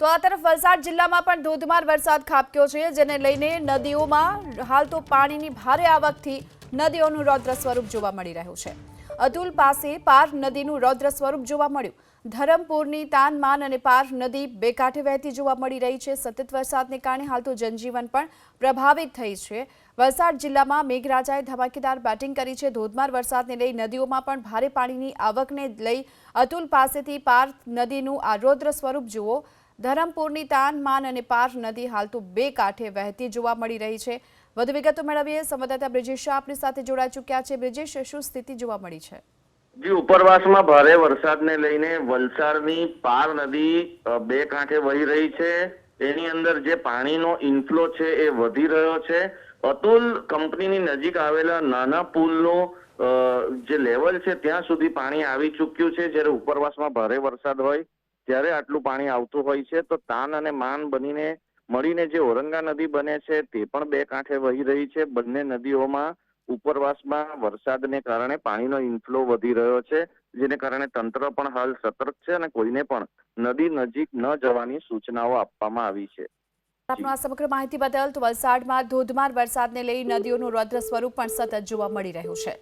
તો આ તરફ વલસાડ જિલ્લામાં પણ ધોધમાર વરસાદ ખાબક્યો છે, જેને લઈને નદીઓમાં હાલ તો પાણીની ભારે આવકથી નદીઓનું રૌદ્ર સ્વરૂપ જોવા મળી રહ્યું છે। અતુલ પાસે પાર નદીનું રૌદ્ર સ્વરૂપ જોવા મળ્યું। ધરમપુરની તાનમાન અને પાર નદી બે કાંઠે વહેતી જોવા મળી રહી છે। સતત વરસાદને કારણે હાલ તો જનજીવન પણ પ્રભાવિત થઈ છે। વલસાડ જિલ્લામાં મેઘરાજાએ ધમાકેદાર બેટિંગ કરી છે। ધોધમાર વરસાદને લઈ નદીઓમાં પણ ભારે પાણીની આવકને લઈ અતુલ પાસેથી પાર નદીનું આ રૌદ્ર સ્વરૂપ જુઓ। ધરમપુરની તાનમાન અને પાર નદી હાલ તો બે કાંઠે વહેતી જોવા મળી રહી છે। વધુ વિગતો મેળવીએ સંવાદદાતા બ્રિજેશ આપણી સાથે જોડાઈ ચૂક્યા છે। બ્રિજેશ, શું સ્થિતિ જોવા મળી છે? જી, ઉપરવાસમાં ભારે વરસાદને લઈને વલસાડની પાર નદી બે કાંઠે વહી રહી છે। તેની અંદર જે પાણીનો ઇનફ્લો છે એ વધી રહ્યો છે। અતુલ કંપનીની નજીક આવેલા નાના પુલનું જે લેવલ છે ત્યાં સુધી પાણી આવી ચૂક્યું છે। જ્યારે ઉપરવાસમાં ભારે વરસાદ હોય ત્યારે આટલું પાણી આવતું હોય છે, તો તાન અને માન મળીને જે ઔરંગા નદી બને છે તે પણ બે કાંઠે વહી રહી છે। બંને નદીઓમાં ઉપરવાસમાં વરસાદને કારણે પાણીનો ઇનફ્લો વધી રહ્યો છે, જેને કારણે તંત્ર પણ હાલ સતર્ક છે અને કોઈને પણ નદી નજીક ન જવાની સૂચનાઓ આપવામાં આવી છે। આપનો આ સમગ્ર માહિતી બદલ। તો વલસાડમાં ધોધમાર વરસાદને લઈ નદીઓનું રૌદ્ર સ્વરૂપ પણ સતત જોવા મળી રહ્યું છે।